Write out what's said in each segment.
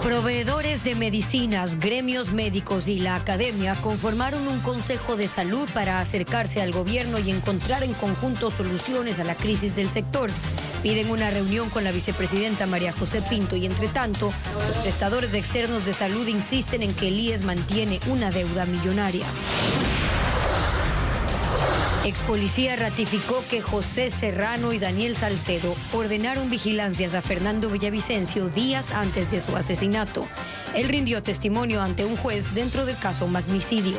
Proveedores de medicinas, gremios médicos y la academia conformaron un consejo de salud para acercarse al gobierno y encontrar en conjunto soluciones a la crisis del sector. Piden una reunión con la vicepresidenta María José Pinto y, entre tanto, los prestadores externos de salud insisten en que el IES mantiene una deuda millonaria. Expolicía ratificó que José Serrano y Daniel Salcedo ordenaron vigilancias a Fernando Villavicencio días antes de su asesinato. Él rindió testimonio ante un juez dentro del caso magnicidio.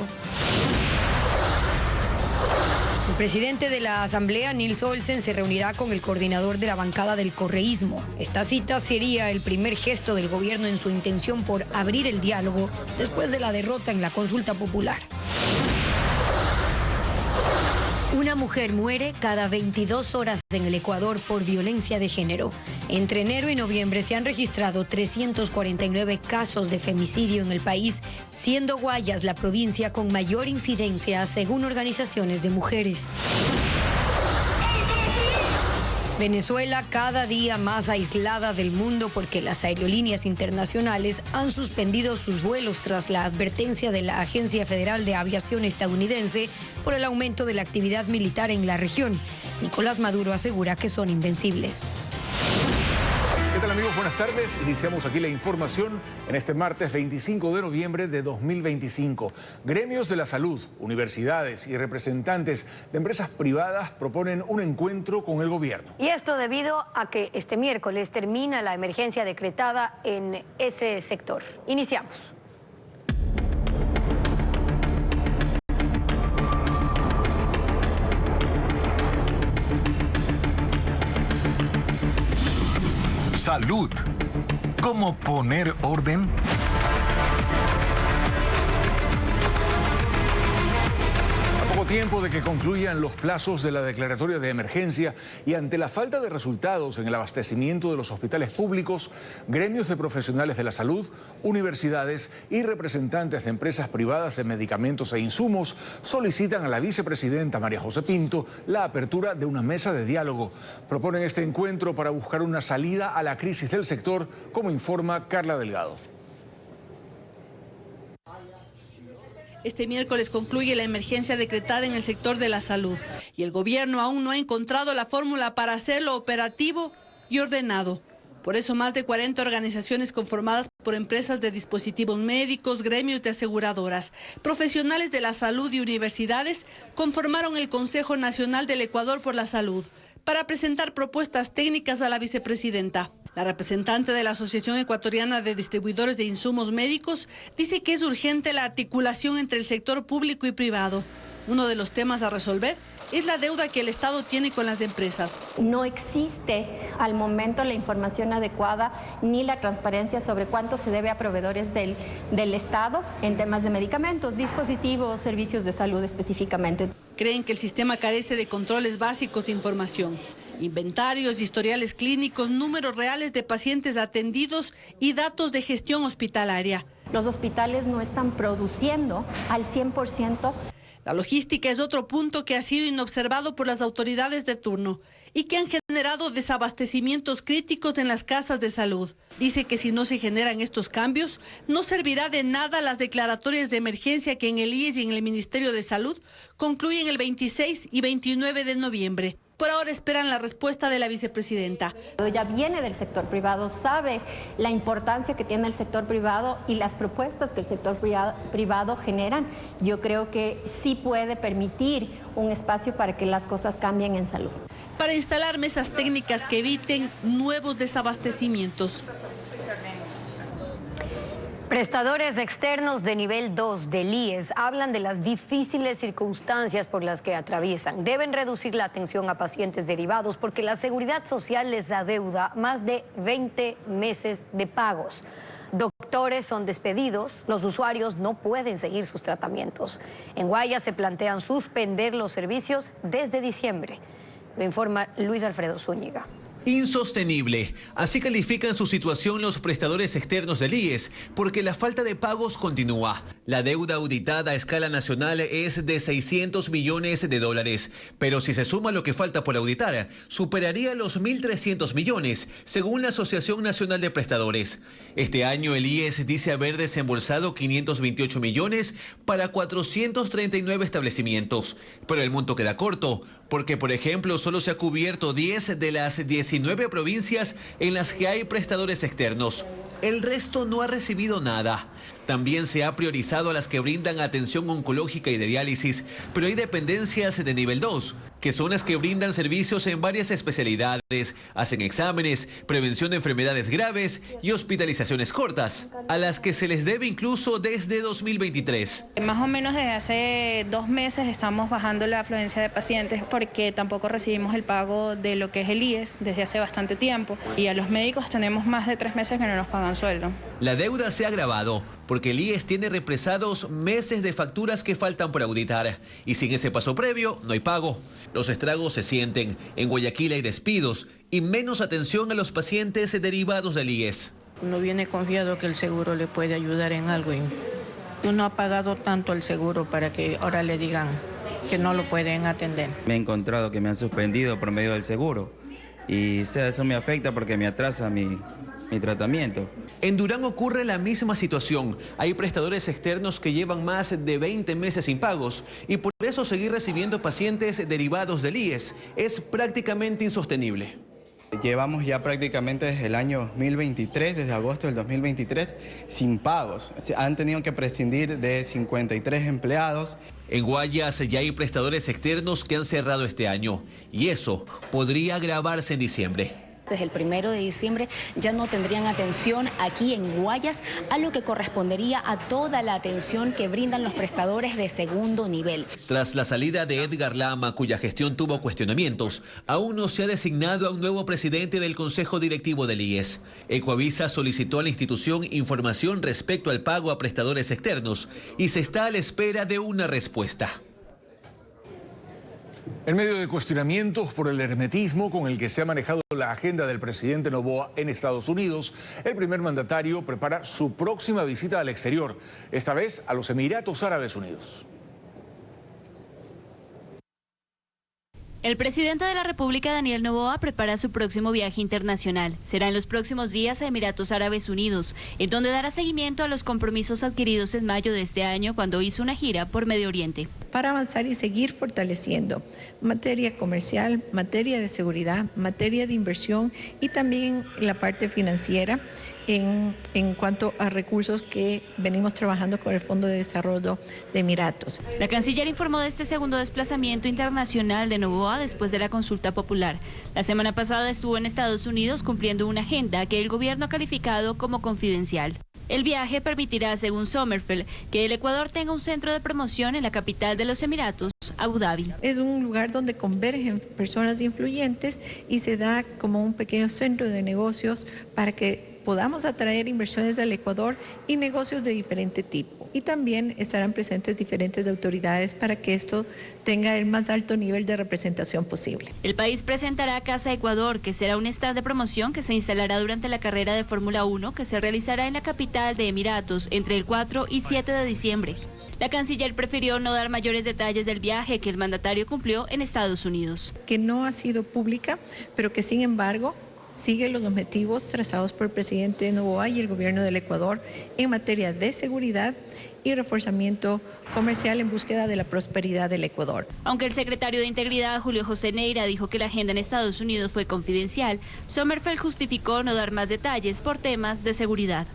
El presidente de la Asamblea, Nils Olsen, se reunirá con el coordinador de la bancada del correísmo. Esta cita sería el primer gesto del gobierno en su intención por abrir el diálogo después de la derrota en la consulta popular. Una mujer muere cada 22 horas en el Ecuador por violencia de género. Entre enero y noviembre se han registrado 349 casos de femicidio en el país, siendo Guayas la provincia con mayor incidencia, según organizaciones de mujeres. Venezuela cada día más aislada del mundo porque las aerolíneas internacionales han suspendido sus vuelos tras la advertencia de la Agencia Federal de Aviación estadounidense por el aumento de la actividad militar en la región. Nicolás Maduro asegura que son invencibles. ¿Qué tal, amigos? Buenas tardes. Iniciamos aquí la información en este martes 25 de noviembre de 2025. Gremios de la salud, universidades y representantes de empresas privadas proponen un encuentro con el gobierno. Y esto debido a que este miércoles termina la emergencia decretada en ese sector. Iniciamos. Salud. ¿Cómo poner orden? A poco tiempo de que concluyan los plazos de la declaratoria de emergencia y ante la falta de resultados en el abastecimiento de los hospitales públicos, gremios de profesionales de la salud, universidades y representantes de empresas privadas de medicamentos e insumos solicitan a la vicepresidenta María José Pinto la apertura de una mesa de diálogo. Proponen este encuentro para buscar una salida a la crisis del sector, como informa Carla Delgado. Este miércoles concluye la emergencia decretada en el sector de la salud y el gobierno aún no ha encontrado la fórmula para hacerlo operativo y ordenado. Por eso más de 40 organizaciones conformadas por empresas de dispositivos médicos, gremios de aseguradoras, profesionales de la salud y universidades conformaron el Consejo Nacional del Ecuador por la Salud para presentar propuestas técnicas a la vicepresidenta. La representante de la Asociación Ecuatoriana de Distribuidores de Insumos Médicos dice que es urgente la articulación entre el sector público y privado. Uno de los temas a resolver es la deuda que el Estado tiene con las empresas. No existe al momento la información adecuada ni la transparencia sobre cuánto se debe a proveedores del Estado en temas de medicamentos, dispositivos, servicios de salud específicamente. Creen que el sistema carece de controles básicos de información. Inventarios, historiales clínicos, números reales de pacientes atendidos y datos de gestión hospitalaria. Los hospitales no están produciendo al 100%. La logística es otro punto que ha sido inobservado por las autoridades de turno y que han generado desabastecimientos críticos en las casas de salud. Dice que si no se generan estos cambios, no servirá de nada las declaratorias de emergencia que en el IES y en el Ministerio de Salud concluyen el 26 y 29 de noviembre. Por ahora esperan la respuesta de la vicepresidenta. Ella viene del sector privado, sabe la importancia que tiene el sector privado y las propuestas que el sector privado generan. Yo creo que sí puede permitir un espacio para que las cosas cambien en salud. Para instalar mesas técnicas que eviten nuevos desabastecimientos. Prestadores externos de nivel 2 del IES hablan de las difíciles circunstancias por las que atraviesan. Deben reducir la atención a pacientes derivados porque la Seguridad Social les adeuda más de 20 meses de pagos. Doctores son despedidos, los usuarios no pueden seguir sus tratamientos. En Guayas se plantean suspender los servicios desde diciembre. Lo informa Luis Alfredo Zúñiga. Insostenible. Así califican su situación los prestadores externos del IES, porque la falta de pagos continúa. La deuda auditada a escala nacional es de 600 millones de dólares, pero si se suma lo que falta por auditar, superaría los 1.300 millones, según la Asociación Nacional de Prestadores. Este año el IES dice haber desembolsado 528 millones para 439 establecimientos, pero el monto queda corto, porque por ejemplo solo se ha cubierto 10 de las 19 provincias en las que hay prestadores externos. El resto no ha recibido nada. También se ha priorizado a las que brindan atención oncológica y de diálisis, pero hay dependencias de nivel 2, que son las que brindan servicios en varias especialidades, hacen exámenes, prevención de enfermedades graves y hospitalizaciones cortas, a las que se les debe incluso desde 2023. Más o menos desde hace 2 meses estamos bajando la afluencia de pacientes porque tampoco recibimos el pago de lo que es el IES desde hace bastante tiempo y a los médicos tenemos más de 3 meses que no nos pagan sueldo. La deuda se ha agravado porque el IES tiene represados meses de facturas que faltan por auditar y sin ese paso previo no hay pago. Los estragos se sienten. En Guayaquil hay despidos y menos atención a los pacientes derivados del IES. Uno viene confiado que el seguro le puede ayudar en algo y uno ha pagado tanto el seguro para que ahora le digan que no lo pueden atender. Me he encontrado que me han suspendido por medio del seguro y eso me afecta porque me atrasa mi tratamiento. En Durán ocurre la misma situación. Hay prestadores externos que llevan más de 20 meses sin pagos y por eso seguir recibiendo pacientes derivados del IES es prácticamente insostenible. Llevamos ya prácticamente desde el año 2023, desde agosto del 2023, sin pagos. Han tenido que prescindir de 53 empleados. En Guayas ya hay prestadores externos que han cerrado este año y eso podría agravarse en diciembre. Desde el 1 de diciembre ya no tendrían atención aquí en Guayas, a lo que correspondería a toda la atención que brindan los prestadores de segundo nivel. Tras la salida de Edgar Lama, cuya gestión tuvo cuestionamientos, aún no se ha designado a un nuevo presidente del Consejo Directivo del IES. Ecoavisa solicitó a la institución información respecto al pago a prestadores externos y se está a la espera de una respuesta. En medio de cuestionamientos por el hermetismo con el que se ha manejado la agenda del presidente Noboa en Estados Unidos, el primer mandatario prepara su próxima visita al exterior, esta vez a los Emiratos Árabes Unidos. El presidente de la República, Daniel Noboa, prepara su próximo viaje internacional. Será en los próximos días a Emiratos Árabes Unidos, en donde dará seguimiento a los compromisos adquiridos en mayo de este año cuando hizo una gira por Medio Oriente. Para avanzar y seguir fortaleciendo materia comercial, materia de seguridad, materia de inversión y también la parte financiera en cuanto a recursos que venimos trabajando con el Fondo de Desarrollo de Emiratos. La canciller informó de este segundo desplazamiento internacional de Noboa después de la consulta popular. La semana pasada estuvo en Estados Unidos cumpliendo una agenda que el gobierno ha calificado como confidencial. El viaje permitirá, según Sommerfeld, que el Ecuador tenga un centro de promoción en la capital de los Emiratos, Abu Dhabi. Es un lugar donde convergen personas influyentes y se da como un pequeño centro de negocios para que podamos atraer inversiones al Ecuador y negocios de diferente tipo. Y también estarán presentes diferentes autoridades para que esto tenga el más alto nivel de representación posible. El país presentará Casa Ecuador, que será un stand de promoción que se instalará durante la carrera de Fórmula 1 que se realizará en la capital de Emiratos entre el 4 y 7 de diciembre. La canciller prefirió no dar mayores detalles del viaje que el mandatario cumplió en Estados Unidos. Que no ha sido pública, pero que sin embargo sigue los objetivos trazados por el presidente Noboa y el gobierno del Ecuador en materia de seguridad y reforzamiento comercial en búsqueda de la prosperidad del Ecuador. Aunque el secretario de Integridad, Julio José Neira, dijo que la agenda en Estados Unidos fue confidencial, Sommerfeld justificó no dar más detalles por temas de seguridad.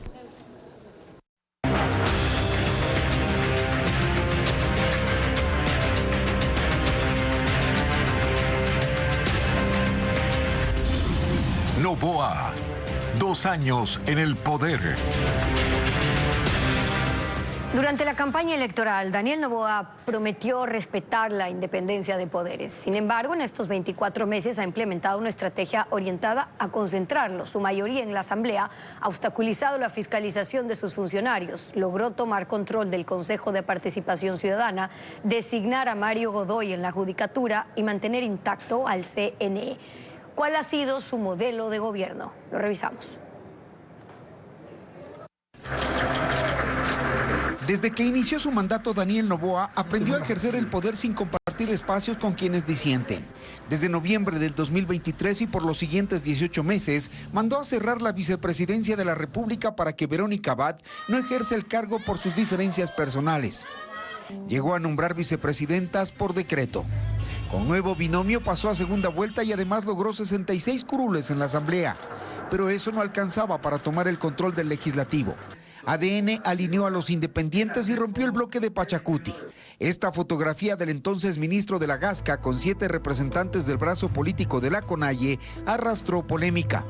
Noboa, 2 años en el poder. Durante la campaña electoral, Daniel Noboa prometió respetar la independencia de poderes. Sin embargo, en estos 24 meses ha implementado una estrategia orientada a concentrarlos. Su mayoría en la Asamblea ha obstaculizado la fiscalización de sus funcionarios. Logró tomar control del Consejo de Participación Ciudadana, designar a Mario Godoy en la Judicatura y mantener intacto al CNE. ¿Cuál ha sido su modelo de gobierno? Lo revisamos. Desde que inició su mandato, Daniel Noboa aprendió a ejercer el poder sin compartir espacios con quienes disienten. Desde noviembre del 2023 y por los siguientes 18 meses, mandó a cerrar la vicepresidencia de la República para que Verónica Abad no ejerza el cargo por sus diferencias personales. Llegó a nombrar vicepresidentas por decreto. Con nuevo binomio pasó a segunda vuelta y además logró 66 curules en la Asamblea. Pero eso no alcanzaba para tomar el control del legislativo. ADN alineó a los independientes y rompió el bloque de Pachacuti. Esta fotografía del entonces ministro de la Gasca con 7 representantes del brazo político de la CONAIE arrastró polémica.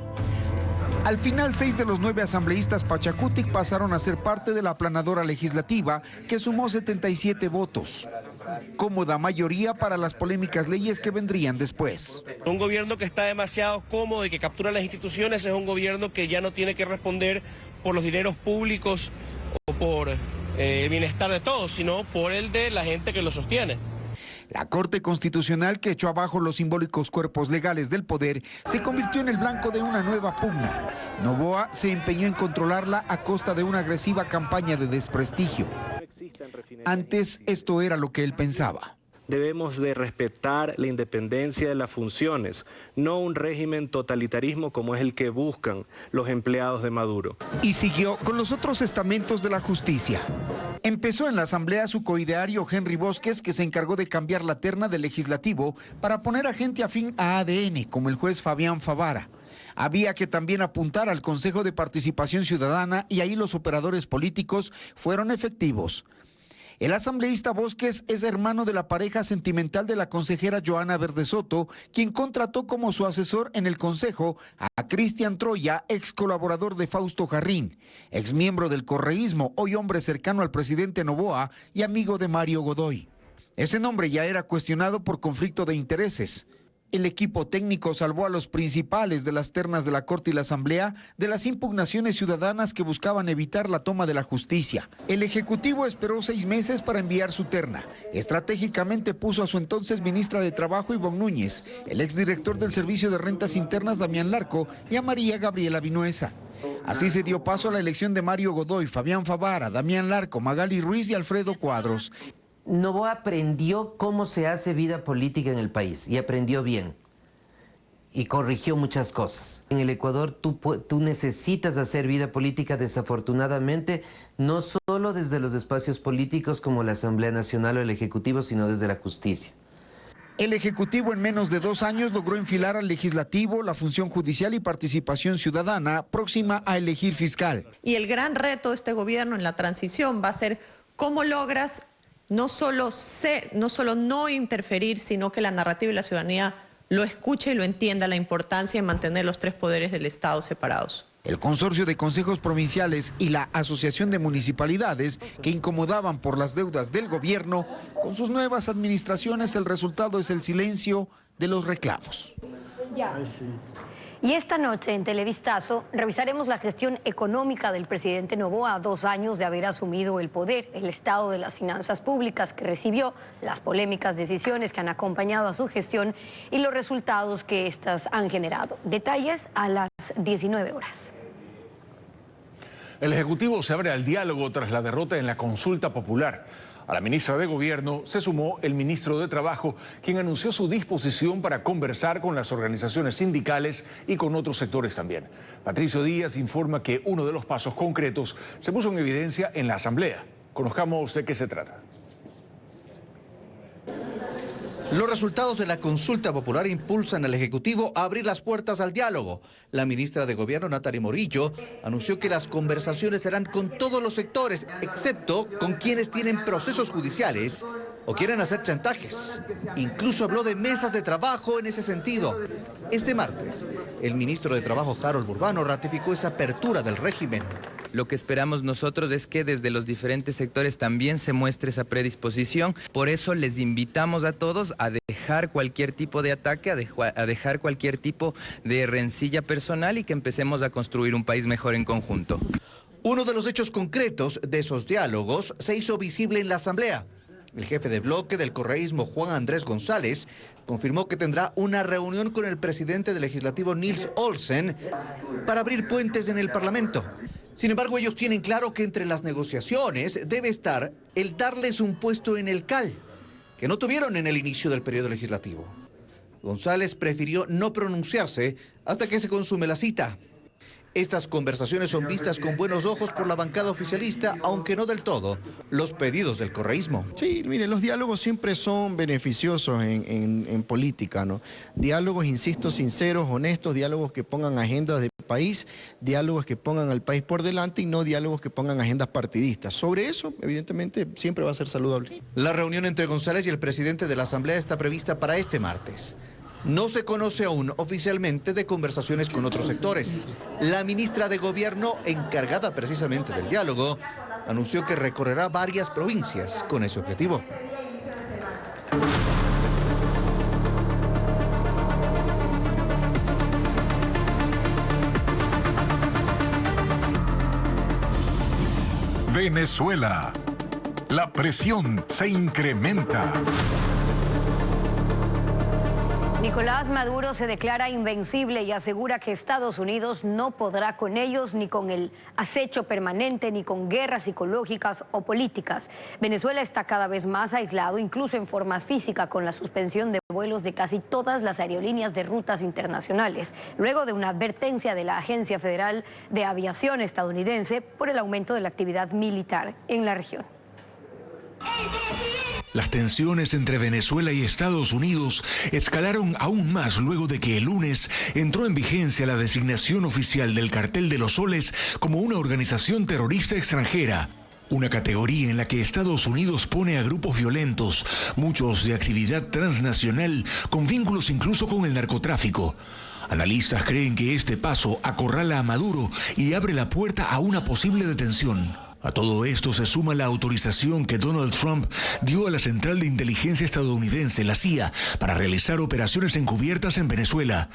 Al final, 6 de los 9 asambleístas Pachacutic pasaron a ser parte de la aplanadora legislativa, que sumó 77 votos. Cómoda mayoría para las polémicas leyes que vendrían después. Un gobierno que está demasiado cómodo y que captura las instituciones es un gobierno que ya no tiene que responder por los dineros públicos o por el bienestar de todos, sino por el de la gente que lo sostiene. La Corte Constitucional, que echó abajo los simbólicos cuerpos legales del poder, se convirtió en el blanco de una nueva pugna. Noboa se empeñó en controlarla a costa de una agresiva campaña de desprestigio. Antes, esto era lo que él pensaba. Debemos de respetar la independencia de las funciones, no un régimen totalitarismo como es el que buscan los empleados de Maduro. Y siguió con los otros estamentos de la justicia. Empezó en la Asamblea su coideario Henry Bosques, que se encargó de cambiar la terna del legislativo para poner a gente afín a ADN, como el juez Fabián Favara. Había que también apuntar al Consejo de Participación Ciudadana y ahí los operadores políticos fueron efectivos. El asambleísta Bosques es hermano de la pareja sentimental de la consejera Joana Verde Soto, quien contrató como su asesor en el consejo a Cristian Troya, ex colaborador de Fausto Jarrín, ex miembro del correísmo, hoy hombre cercano al presidente Noboa y amigo de Mario Godoy. Ese nombre ya era cuestionado por conflicto de intereses. El equipo técnico salvó a los principales de las ternas de la Corte y la Asamblea de las impugnaciones ciudadanas que buscaban evitar la toma de la justicia. El Ejecutivo esperó 6 meses para enviar su terna. Estratégicamente puso a su entonces ministra de Trabajo, Ivonne Núñez, el exdirector del Servicio de Rentas Internas, Damián Larco, y a María Gabriela Vinuesa. Así se dio paso a la elección de Mario Godoy, Fabián Favara, Damián Larco, Magali Ruiz y Alfredo Cuadros. Noboa aprendió cómo se hace vida política en el país y aprendió bien y corrigió muchas cosas. En el Ecuador tú necesitas hacer vida política, desafortunadamente, no solo desde los espacios políticos como la Asamblea Nacional o el Ejecutivo, sino desde la justicia. El Ejecutivo en menos de 2 años logró enfilar al Legislativo, la función judicial y participación ciudadana, próxima a elegir fiscal. Y el gran reto de este gobierno en la transición va a ser cómo logras no solo no interferir, sino que la narrativa y la ciudadanía lo escuche y lo entienda, la importancia de mantener los 3 poderes del Estado separados. El Consorcio de Consejos Provinciales y la Asociación de Municipalidades, que incomodaban por las deudas del gobierno, con sus nuevas administraciones el resultado es el silencio de los reclamos. Y esta noche en Televistazo revisaremos la gestión económica del presidente Noboa a 2 años de haber asumido el poder, el estado de las finanzas públicas que recibió, las polémicas decisiones que han acompañado a su gestión y los resultados que éstas han generado. Detalles a las 19 horas. El Ejecutivo se abre al diálogo tras la derrota en la consulta popular. A la ministra de Gobierno se sumó el ministro de Trabajo, quien anunció su disposición para conversar con las organizaciones sindicales y con otros sectores también. Patricio Díaz informa que uno de los pasos concretos se puso en evidencia en la Asamblea. Conozcamos de qué se trata. Los resultados de la consulta popular impulsan al Ejecutivo a abrir las puertas al diálogo. La ministra de Gobierno, Natalie Morillo, anunció que las conversaciones serán con todos los sectores, excepto con quienes tienen procesos judiciales o quieren hacer chantajes. Incluso habló de mesas de trabajo en ese sentido. Este martes, el ministro de Trabajo, Harold Burbano, ratificó esa apertura del régimen. Lo que esperamos nosotros es que desde los diferentes sectores también se muestre esa predisposición. Por eso les invitamos a todos a dejar cualquier tipo de ataque, a dejar cualquier tipo de rencilla personal y que empecemos a construir un país mejor en conjunto. Uno de los hechos concretos de esos diálogos se hizo visible en la Asamblea. El jefe de bloque del correísmo, Juan Andrés González, confirmó que tendrá una reunión con el presidente del legislativo, Nils Olsen, para abrir puentes en el Parlamento. Sin embargo, ellos tienen claro que entre las negociaciones debe estar el darles un puesto en el CAL, que no tuvieron en el inicio del periodo legislativo. González prefirió no pronunciarse hasta que se consume la cita. Estas conversaciones son vistas con buenos ojos por la bancada oficialista, aunque no del todo los pedidos del correísmo. Sí, mire, los diálogos siempre son beneficiosos en política, ¿no? Diálogos, insisto, sinceros, honestos, diálogos que pongan agendas de país, diálogos que pongan al país por delante y no diálogos que pongan agendas partidistas. Sobre eso, evidentemente, siempre va a ser saludable. La reunión entre González y el presidente de la Asamblea está prevista para este martes. No se conoce aún oficialmente de conversaciones con otros sectores. La ministra de Gobierno, encargada precisamente del diálogo, anunció que recorrerá varias provincias con ese objetivo. Venezuela. La presión se incrementa. Nicolás Maduro se declara invencible y asegura que Estados Unidos no podrá con ellos ni con el acecho permanente ni con guerras psicológicas o políticas. Venezuela está cada vez más aislado, incluso en forma física, con la suspensión de vuelos de casi todas las aerolíneas de rutas internacionales, luego de una advertencia de la Agencia Federal de Aviación estadounidense por el aumento de la actividad militar en la región. Las tensiones entre Venezuela y Estados Unidos escalaron aún más luego de que el lunes entró en vigencia la designación oficial del Cartel de los Soles como una organización terrorista extranjera. Una categoría en la que Estados Unidos pone a grupos violentos, muchos de actividad transnacional, con vínculos incluso con el narcotráfico. Analistas creen que este paso acorrala a Maduro y abre la puerta a una posible detención. A todo esto se suma la autorización que Donald Trump dio a la Central de Inteligencia estadounidense, la CIA, para realizar operaciones encubiertas en Venezuela.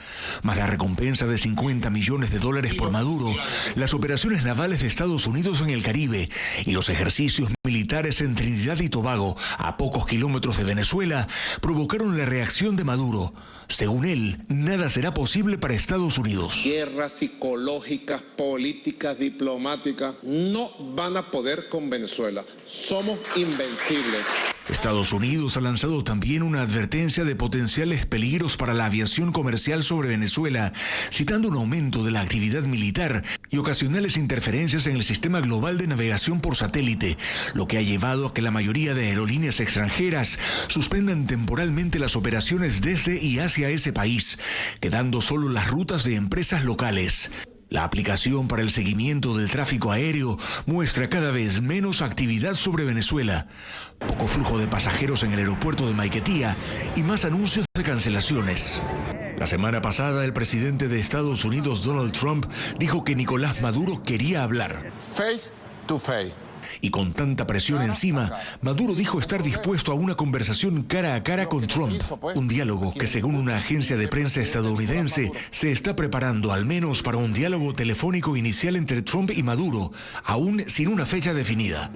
Más la recompensa de $50 millones por Maduro, las operaciones navales de Estados Unidos en el Caribe y los ejercicios militares en Trinidad y Tobago, a pocos kilómetros de Venezuela, provocaron la reacción de Maduro. Según él, nada será posible para Estados Unidos. Guerras psicológicas, políticas, diplomáticas, no van a poder con Venezuela. Somos invencibles. Estados Unidos ha lanzado también una advertencia de potenciales peligros para la aviación comercial sobre Venezuela, citando un aumento de la actividad militar y ocasionales interferencias en el sistema global de navegación por satélite, lo que ha llevado a que la mayoría de aerolíneas extranjeras suspendan temporalmente las operaciones desde y hacia ese país, quedando solo las rutas de empresas locales. La aplicación para el seguimiento del tráfico aéreo muestra cada vez menos actividad sobre Venezuela, poco flujo de pasajeros en el aeropuerto de Maiquetía y más anuncios de cancelaciones. La semana pasada, el presidente de Estados Unidos, Donald Trump, dijo que Nicolás Maduro quería hablar. Face to face. Y con tanta presión encima, Maduro dijo estar dispuesto a una conversación cara a cara con Trump. Un diálogo que, según una agencia de prensa estadounidense, se está preparando al menos para un diálogo telefónico inicial entre Trump y Maduro, aún sin una fecha definida.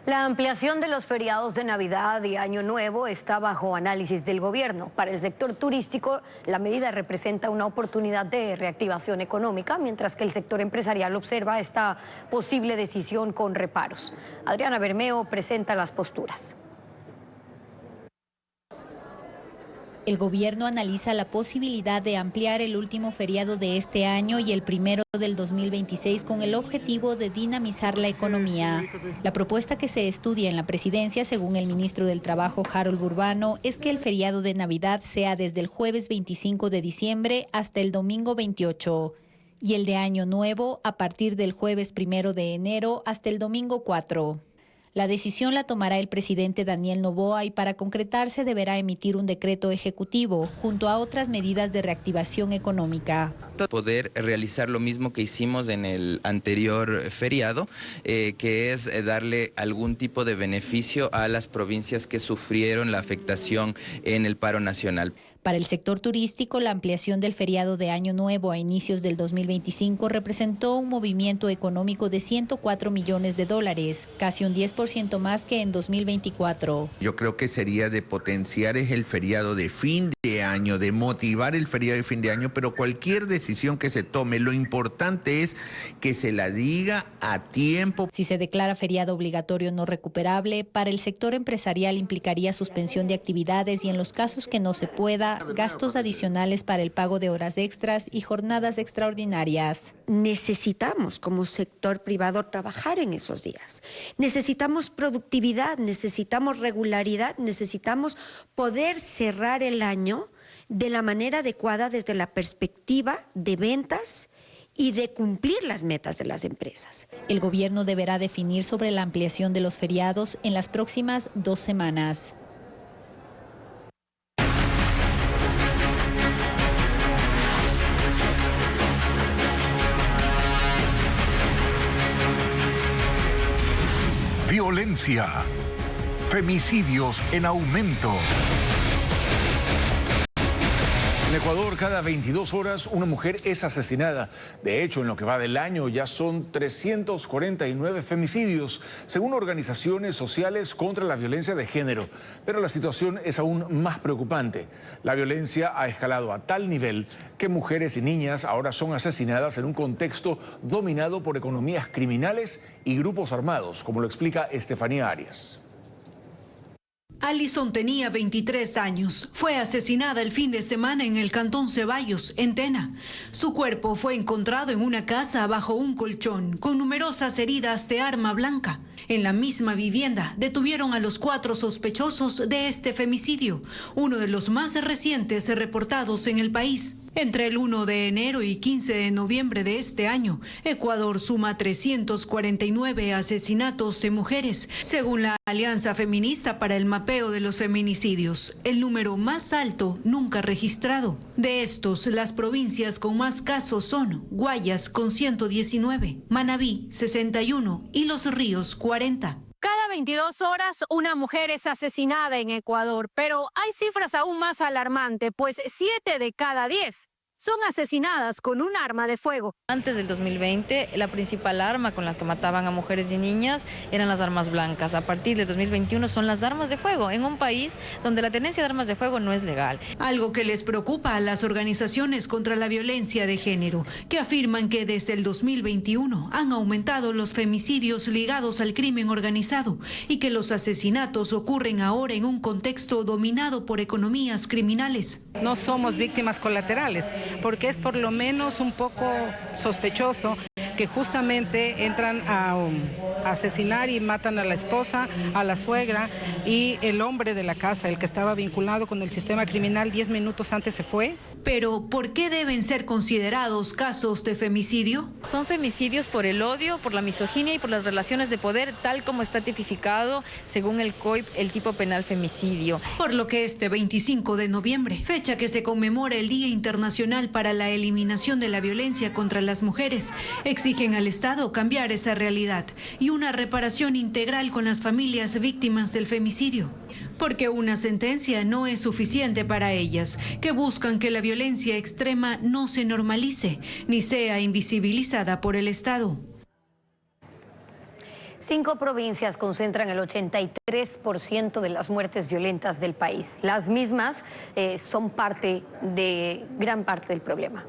La ampliación de los feriados de Navidad y Año Nuevo está bajo análisis del gobierno. Para el sector turístico, la medida representa una oportunidad de reactivación económica, mientras que el sector empresarial observa esta posible decisión con reparos. Adriana Bermeo presenta las posturas. El gobierno analiza la posibilidad de ampliar el último feriado de este año y el primero del 2026 con el objetivo de dinamizar la economía. La propuesta que se estudia en la presidencia, según el ministro del Trabajo, Harold Burbano, es que el feriado de Navidad sea desde el jueves 25 de diciembre hasta el domingo 28 y el de Año Nuevo a partir del jueves 1 de enero hasta el domingo 4. La decisión la tomará el presidente Daniel Noboa y para concretarse deberá emitir un decreto ejecutivo junto a otras medidas de reactivación económica. Poder realizar lo mismo que hicimos en el anterior feriado, que es darle algún tipo de beneficio a las provincias que sufrieron la afectación en el paro nacional. Para el sector turístico, la ampliación del feriado de Año Nuevo a inicios del 2025 representó un movimiento económico de $104 millones, casi un 10% más que en 2024. Yo creo que sería de potenciar el feriado de fin de año, de motivar el feriado de fin de año, pero cualquier decisión que se tome, lo importante es que se la diga a tiempo. Si se declara feriado obligatorio no recuperable, para el sector empresarial implicaría suspensión de actividades y, en los casos que no se pueda, gastos adicionales para el pago de horas extras y jornadas extraordinarias. Necesitamos como sector privado trabajar en esos días. Necesitamos productividad, necesitamos regularidad, necesitamos poder cerrar el año de la manera adecuada desde la perspectiva de ventas y de cumplir las metas de las empresas. El gobierno deberá definir sobre la ampliación de los feriados en las próximas 2 semanas. Violencia. Femicidios en aumento. En Ecuador, cada 22 horas una mujer es asesinada. De hecho, en lo que va del año ya son 349 femicidios, según organizaciones sociales contra la violencia de género. Pero la situación es aún más preocupante. La violencia ha escalado a tal nivel que mujeres y niñas ahora son asesinadas en un contexto dominado por economías criminales y grupos armados, como lo explica Estefanía Arias. Alison tenía 23 años. Fue asesinada el fin de semana en el cantón Ceballos, en Tena. Su cuerpo fue encontrado en una casa bajo un colchón, con numerosas heridas de arma blanca. En la misma vivienda detuvieron a los 4 sospechosos de este femicidio, uno de los más recientes reportados en el país. Entre el 1 de enero y 15 de noviembre de este año, Ecuador suma 349 asesinatos de mujeres, según la Alianza Feminista para el Mapeo de los Feminicidios, el número más alto nunca registrado. De estos, las provincias con más casos son Guayas con 119, Manabí 61 y Los Ríos 40. Cada 22 horas una mujer es asesinada en Ecuador, pero hay cifras aún más alarmantes, pues 7 de cada 10 son asesinadas con un arma de fuego. Antes del 2020, la principal arma con las que mataban a mujeres y niñas eran las armas blancas. A partir del 2021 son las armas de fuego, en un país donde la tenencia de armas de fuego no es legal. Algo que les preocupa a las organizaciones contra la violencia de género, que afirman que desde el 2021 han aumentado los femicidios ligados al crimen organizado y que los asesinatos ocurren ahora en un contexto dominado por economías criminales. No somos víctimas colaterales, porque es por lo menos un poco sospechoso que justamente entran a asesinar y matan a la esposa, a la suegra y el hombre de la casa, el que estaba vinculado con el sistema criminal 10 minutos antes se fue. Pero, ¿por qué deben ser considerados casos de femicidio? Son femicidios por el odio, por la misoginia y por las relaciones de poder, tal como está tipificado según el COIP, el tipo penal femicidio. Por lo que este 25 de noviembre, fecha que se conmemora el Día Internacional para la Eliminación de la Violencia contra las Mujeres, exigen al Estado cambiar esa realidad y una reparación integral con las familias víctimas del femicidio. Porque una sentencia no es suficiente para ellas, que buscan que la violencia extrema no se normalice ni sea invisibilizada por el Estado. 5 provincias concentran el 83% de las muertes violentas del país. Las mismas son gran parte del problema.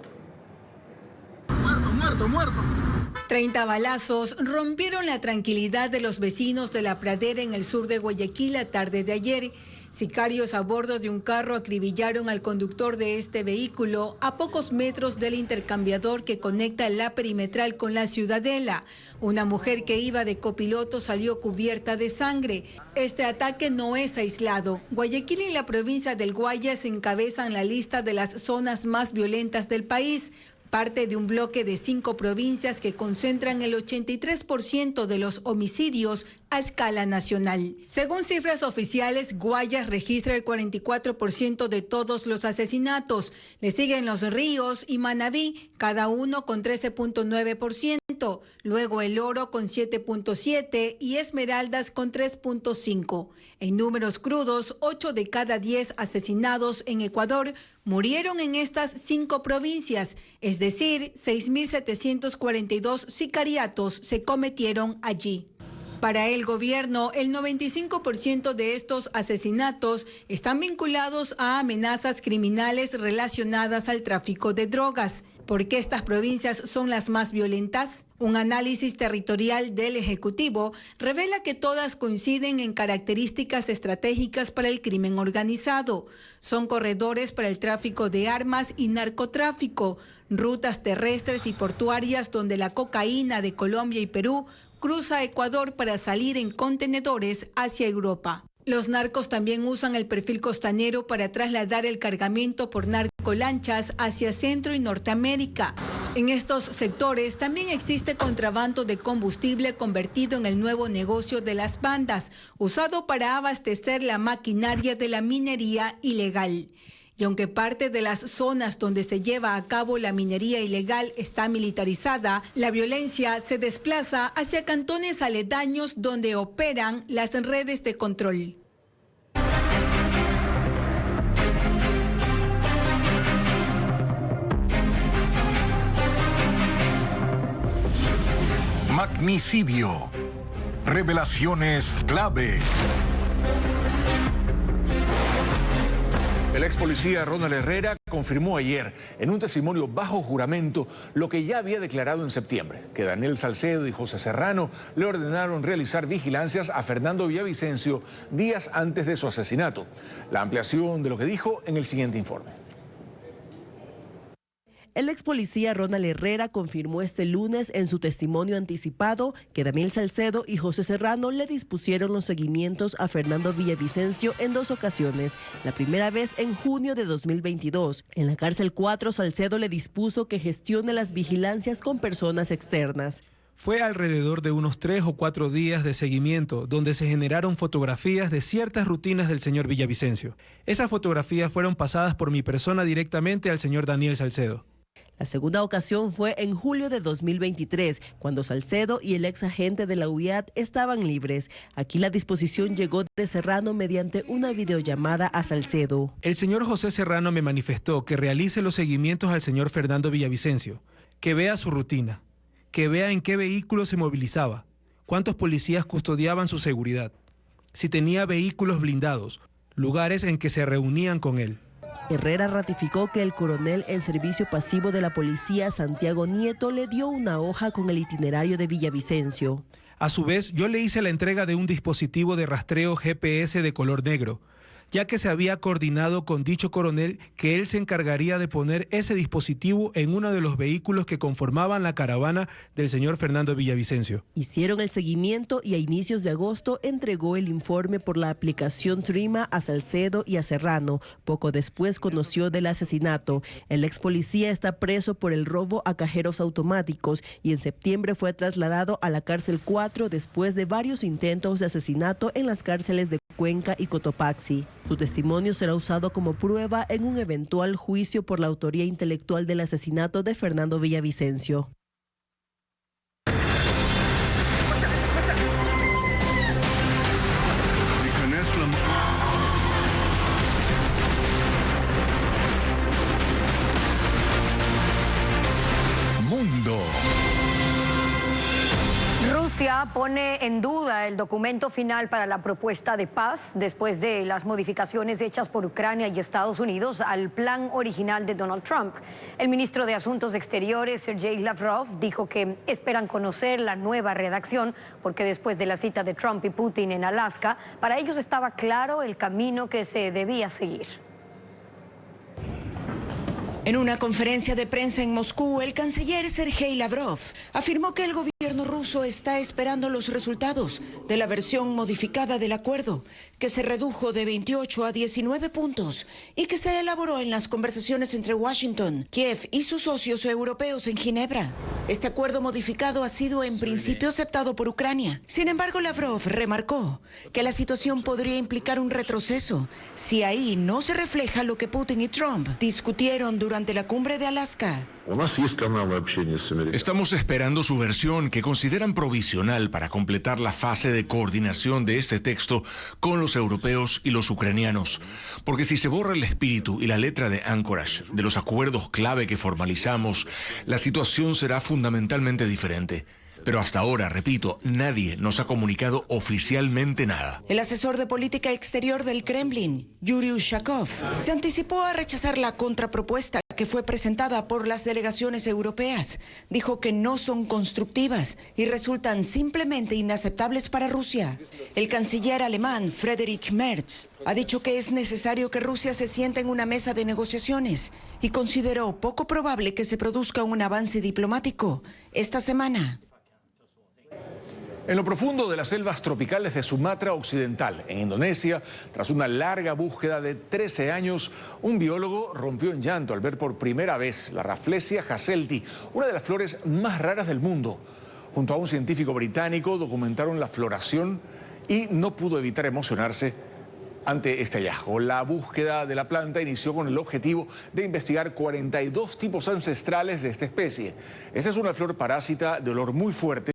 Muerto. 30 balazos rompieron la tranquilidad de los vecinos de La Pradera en el sur de Guayaquil la tarde de ayer. Sicarios a bordo de un carro acribillaron al conductor de este vehículo a pocos metros del intercambiador que conecta la perimetral con la Ciudadela. Una mujer que iba de copiloto salió cubierta de sangre. Este ataque no es aislado. Guayaquil y la provincia del Guayas encabezan la lista de las zonas más violentas del país, parte de un bloque de 5 provincias que concentran el 83% de los homicidios a escala nacional. Según cifras oficiales, Guayas registra el 44% de todos los asesinatos. Le siguen Los Ríos y Manabí, cada uno con 13.9%. Luego El Oro con 7.7% y Esmeraldas con 3.5%. En números crudos, 8 de cada 10 asesinados en Ecuador murieron en estas 5 provincias, es decir, 6.742 sicariatos se cometieron allí. Para el gobierno, el 95% de estos asesinatos están vinculados a amenazas criminales relacionadas al tráfico de drogas. ¿Por qué estas provincias son las más violentas? Un análisis territorial del Ejecutivo revela que todas coinciden en características estratégicas para el crimen organizado. Son corredores para el tráfico de armas y narcotráfico, rutas terrestres y portuarias donde la cocaína de Colombia y Perú cruza Ecuador para salir en contenedores hacia Europa. Los narcos también usan el perfil costanero para trasladar el cargamento por narcolanchas hacia Centro y Norteamérica. En estos sectores también existe contrabando de combustible convertido en el nuevo negocio de las bandas, usado para abastecer la maquinaria de la minería ilegal. Y aunque parte de las zonas donde se lleva a cabo la minería ilegal está militarizada, la violencia se desplaza hacia cantones aledaños donde operan las redes de control. Magnicidio. Revelaciones clave. El ex policía Ronald Herrera confirmó ayer, en un testimonio bajo juramento, lo que ya había declarado en septiembre, que Daniel Salcedo y José Serrano le ordenaron realizar vigilancias a Fernando Villavicencio días antes de su asesinato. La ampliación de lo que dijo en el siguiente informe. El ex policía Ronald Herrera confirmó este lunes en su testimonio anticipado que Daniel Salcedo y José Serrano le dispusieron los seguimientos a Fernando Villavicencio en 2 ocasiones. La primera vez en junio de 2022. En la cárcel 4, Salcedo le dispuso que gestione las vigilancias con personas externas. Fue alrededor de unos 3 o 4 días de seguimiento donde se generaron fotografías de ciertas rutinas del señor Villavicencio. Esas fotografías fueron pasadas por mi persona directamente al señor Daniel Salcedo. La segunda ocasión fue en julio de 2023, cuando Salcedo y el ex agente de la UIAT estaban libres. Aquí la disposición llegó de Serrano mediante una videollamada a Salcedo. El señor José Serrano me manifestó que realice los seguimientos al señor Fernando Villavicencio, que vea su rutina, que vea en qué vehículo se movilizaba, cuántos policías custodiaban su seguridad, si tenía vehículos blindados, lugares en que se reunían con él. Herrera ratificó que el coronel en servicio pasivo de la policía, Santiago Nieto, le dio una hoja con el itinerario de Villavicencio. A su vez, yo le hice la entrega de un dispositivo de rastreo GPS de color negro, ya que se había coordinado con dicho coronel que él se encargaría de poner ese dispositivo en uno de los vehículos que conformaban la caravana del señor Fernando Villavicencio. Hicieron el seguimiento y a inicios de agosto entregó el informe por la aplicación Trima a Salcedo y a Serrano. Poco después conoció del asesinato. El ex policía está preso por el robo a cajeros automáticos y en septiembre fue trasladado a la cárcel 4 después de varios intentos de asesinato en las cárceles de Cuenca y Cotopaxi. Su testimonio será usado como prueba en un eventual juicio por la autoría intelectual del asesinato de Fernando Villavicencio. Mundo. Rusia pone en duda el documento final para la propuesta de paz después de las modificaciones hechas por Ucrania y Estados Unidos al plan original de Donald Trump. El ministro de Asuntos Exteriores, Sergei Lavrov, dijo que esperan conocer la nueva redacción porque después de la cita de Trump y Putin en Alaska, para ellos estaba claro el camino que se debía seguir. En una conferencia de prensa en Moscú, el canciller Sergei Lavrov afirmó que el gobierno gobierno ruso está esperando los resultados de la versión modificada del acuerdo, que se redujo de 28 a 19 puntos y que se elaboró en las conversaciones entre Washington, Kiev y sus socios europeos en Ginebra. Este acuerdo modificado ha sido en principio aceptado por Ucrania. Sin embargo, Lavrov remarcó que la situación podría implicar un retroceso si ahí no se refleja lo que Putin y Trump discutieron durante la cumbre de Alaska. Estamos esperando su versión, que consideran provisional, para completar la fase de coordinación de este texto con los europeos y los ucranianos. Porque si se borra el espíritu y la letra de Anchorage de los acuerdos clave que formalizamos, la situación será fundamentalmente diferente. Pero hasta ahora, repito, nadie nos ha comunicado oficialmente nada. El asesor de política exterior del Kremlin, Yuri Ushakov, se anticipó a rechazar la contrapropuesta que fue presentada por las delegaciones europeas. Dijo que no son constructivas y resultan simplemente inaceptables para Rusia. El canciller alemán, Friedrich Merz, ha dicho que es necesario que Rusia se siente en una mesa de negociaciones y consideró poco probable que se produzca un avance diplomático esta semana. En lo profundo de las selvas tropicales de Sumatra Occidental, en Indonesia, tras una larga búsqueda de 13 años, un biólogo rompió en llanto al ver por primera vez la Rafflesia hasselti, una de las flores más raras del mundo. Junto a un científico británico documentaron la floración y no pudo evitar emocionarse ante este hallazgo. La búsqueda de la planta inició con el objetivo de investigar 42 tipos ancestrales de esta especie. Esta es una flor parásita de olor muy fuerte,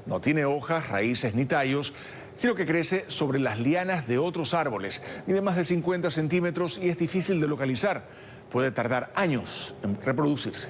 no tiene hojas, raíces ni tallos, sino que crece sobre las lianas de otros árboles, mide más de 50 centímetros y es difícil de localizar. Puede tardar años en reproducirse.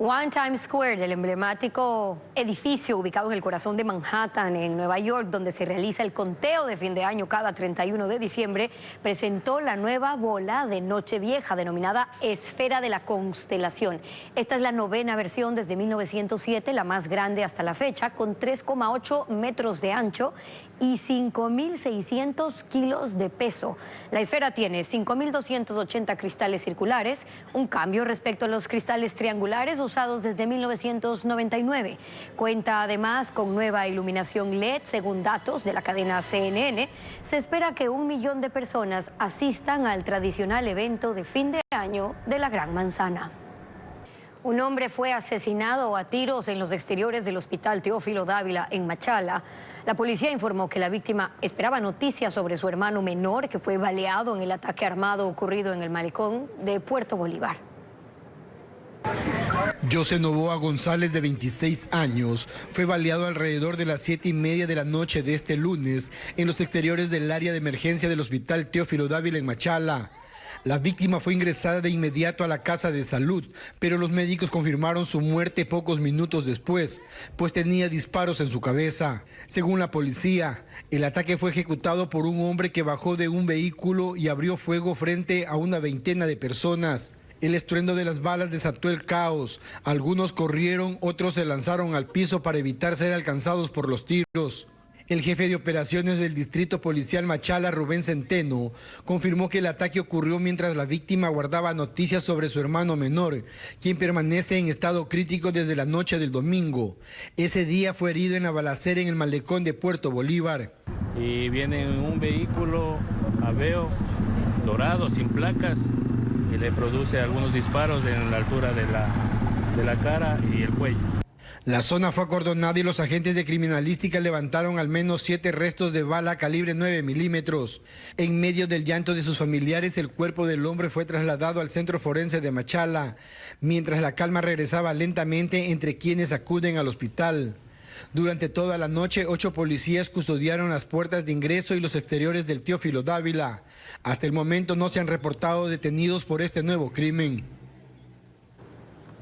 One Times Square, el emblemático edificio ubicado en el corazón de Manhattan, en Nueva York, donde se realiza el conteo de fin de año cada 31 de diciembre, presentó la nueva bola de Nochevieja, denominada Esfera de la Constelación. Esta es la 9ª versión desde 1907, la más grande hasta la fecha, con 3,8 metros de ancho y 5.600 kilos de peso. La esfera tiene 5.280 cristales circulares, un cambio respecto a los cristales triangulares usados desde 1999. Cuenta además con nueva iluminación LED, según datos de la cadena CNN. Se espera que 1 millón de personas asistan al tradicional evento de fin de año de la Gran Manzana. Un hombre fue asesinado a tiros en los exteriores del Hospital Teófilo Dávila en Machala. La policía informó que la víctima esperaba noticias sobre su hermano menor, que fue baleado en el ataque armado ocurrido en el malecón de Puerto Bolívar. José Novoa González, de 26 años, fue baleado alrededor de las 7:30 de la noche de este lunes en los exteriores del área de emergencia del Hospital Teófilo Dávila en Machala. La víctima fue ingresada de inmediato a la casa de salud, pero los médicos confirmaron su muerte pocos minutos después, pues tenía disparos en su cabeza. Según la policía, el ataque fue ejecutado por un hombre que bajó de un vehículo y abrió fuego frente a una veintena de personas. El estruendo de las balas desató el caos. Algunos corrieron, otros se lanzaron al piso para evitar ser alcanzados por los tiros. El jefe de operaciones del Distrito Policial Machala, Rubén Centeno, confirmó que el ataque ocurrió mientras la víctima guardaba noticias sobre su hermano menor, quien permanece en estado crítico desde la noche del domingo. Ese día fue herido en la balacera en el malecón de Puerto Bolívar. Y viene en un vehículo Aveo dorado, sin placas, y le produce algunos disparos en la altura de la cara y el cuello. La zona fue acordonada y los agentes de criminalística levantaron al menos 7 restos de bala calibre 9 milímetros. En medio del llanto de sus familiares, el cuerpo del hombre fue trasladado al centro forense de Machala, mientras la calma regresaba lentamente entre quienes acuden al hospital. Durante toda la noche, 8 policías custodiaron las puertas de ingreso y los exteriores del Teófilo Dávila. Hasta el momento no se han reportado detenidos por este nuevo crimen.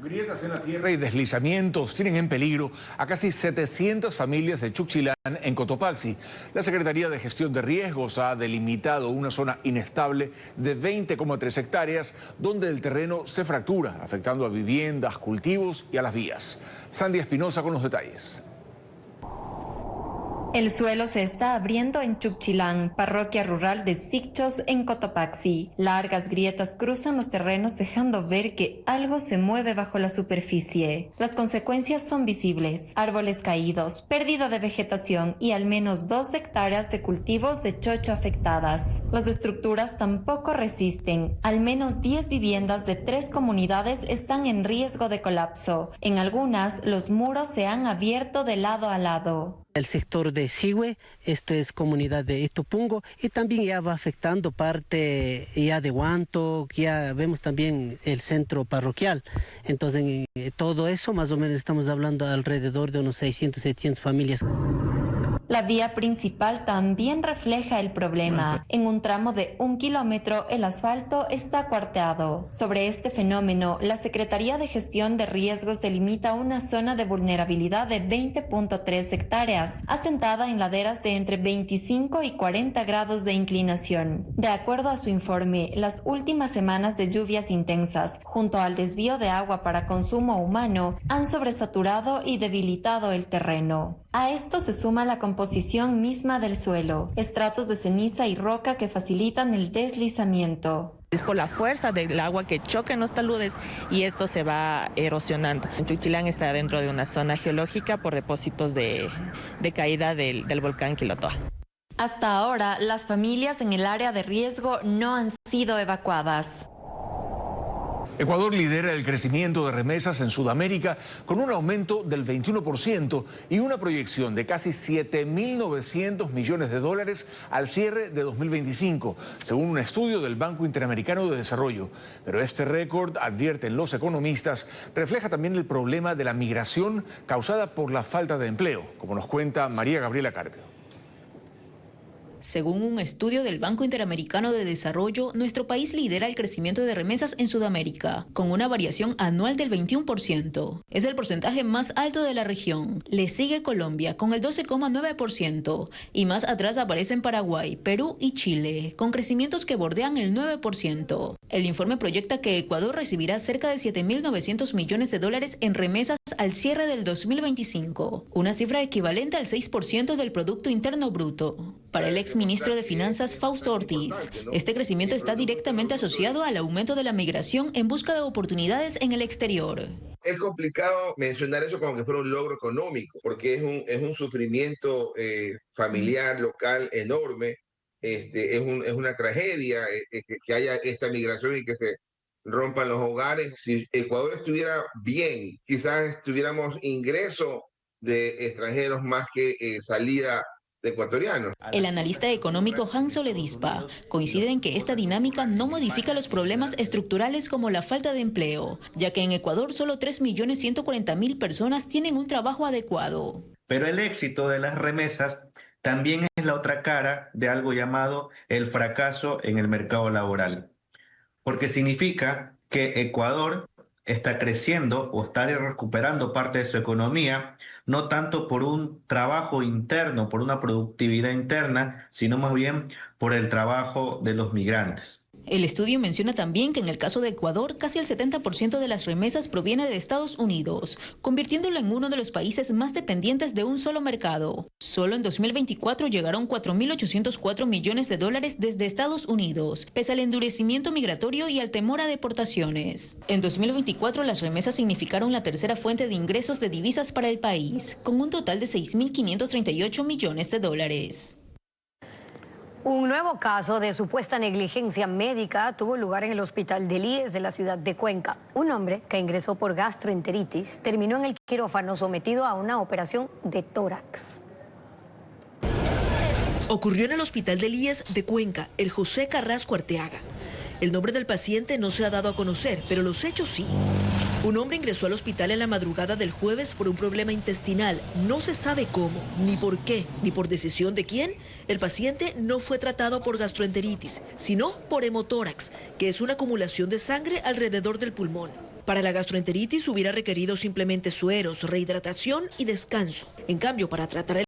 Grietas en la tierra y deslizamientos tienen en peligro a casi 700 familias de Chuquilán, en Cotopaxi. La Secretaría de Gestión de Riesgos ha delimitado una zona inestable de 20,3 hectáreas donde el terreno se fractura, afectando a viviendas, cultivos y a las vías. Sandy Espinosa con los detalles. El suelo se está abriendo en Chuquchilán, parroquia rural de Sicchos, en Cotopaxi. Largas grietas cruzan los terrenos dejando ver que algo se mueve bajo la superficie. Las consecuencias son visibles: árboles caídos, pérdida de vegetación y al menos 2 hectáreas de cultivos de chocho afectadas. Las estructuras tampoco resisten. Al menos 10 viviendas de 3 comunidades están en riesgo de colapso. En algunas, los muros se han abierto de lado a lado. El sector de Sigüe, esto es comunidad de Itupungo, y también ya va afectando parte ya de Huanto, ya vemos también el centro parroquial. Entonces, todo eso más o menos estamos hablando alrededor de unos 600, 700 familias. La vía principal también refleja el problema. En un tramo de 1 kilómetro, el asfalto está cuarteado. Sobre este fenómeno, la Secretaría de Gestión de Riesgos delimita una zona de vulnerabilidad de 20.3 hectáreas, asentada en laderas de entre 25 y 40 grados de inclinación. De acuerdo a su informe, las últimas semanas de lluvias intensas, junto al desvío de agua para consumo humano, han sobresaturado y debilitado el terreno. A esto se suma la composición misma del suelo, estratos de ceniza y roca que facilitan el deslizamiento. Es por la fuerza del agua que choca en los taludes y esto se va erosionando. Chuquchilán está dentro de una zona geológica por depósitos de caída del volcán Quilotoa. Hasta ahora, las familias en el área de riesgo no han sido evacuadas. Ecuador lidera el crecimiento de remesas en Sudamérica con un aumento del 21% y una proyección de casi 7.900 millones de dólares al cierre de 2025, según un estudio del Banco Interamericano de Desarrollo. Pero este récord, advierten los economistas, refleja también el problema de la migración causada por la falta de empleo, como nos cuenta María Gabriela Carpio. Según un estudio del Banco Interamericano de Desarrollo, nuestro país lidera el crecimiento de remesas en Sudamérica, con una variación anual del 21%. Es el porcentaje más alto de la región. Le sigue Colombia, con el 12,9%, y más atrás aparecen Paraguay, Perú y Chile, con crecimientos que bordean el 9%. El informe proyecta que Ecuador recibirá cerca de 7.900 millones de dólares en remesas al cierre del 2025, una cifra equivalente al 6% del Producto Interno Bruto. Para el exministro de Finanzas Fausto Ortiz, este crecimiento está directamente asociado al aumento de la migración en busca de oportunidades en el exterior. Es complicado mencionar eso como que fuera un logro económico, porque es un sufrimiento familiar, local, enorme. Es una tragedia que haya esta migración y que se rompan los hogares. Si Ecuador estuviera bien, quizás tuviéramos ingreso de extranjeros más que salida de ecuatorianos. El analista económico Hans Soledispa coincide en que esta dinámica no modifica los problemas estructurales como la falta de empleo, ya que en Ecuador solo 3.140.000 personas tienen un trabajo adecuado. Pero el éxito de las remesas también es la otra cara de algo llamado el fracaso en el mercado laboral, porque significa que Ecuador está creciendo o está recuperando parte de su economía, no tanto por un trabajo interno, por una productividad interna, sino más bien por el trabajo de los migrantes. El estudio menciona también que en el caso de Ecuador, casi el 70% de las remesas proviene de Estados Unidos, convirtiéndolo en uno de los países más dependientes de un solo mercado. Solo en 2024 llegaron 4.804 millones de dólares desde Estados Unidos, pese al endurecimiento migratorio y al temor a deportaciones. En 2024 las remesas significaron la tercera fuente de ingresos de divisas para el país, con un total de 6.538 millones de dólares. Un nuevo caso de supuesta negligencia médica tuvo lugar en el hospital del IES de la ciudad de Cuenca. Un hombre que ingresó por gastroenteritis terminó en el quirófano sometido a una operación de tórax. Ocurrió en el hospital del IES de Cuenca, el José Carrasco Arteaga. El nombre del paciente no se ha dado a conocer, pero los hechos sí. Un hombre ingresó al hospital en la madrugada del jueves por un problema intestinal. No se sabe cómo, ni por qué, ni por decisión de quién. El paciente no fue tratado por gastroenteritis, sino por hemotórax, que es una acumulación de sangre alrededor del pulmón. Para la gastroenteritis hubiera requerido simplemente sueros, rehidratación y descanso. En cambio, para tratar el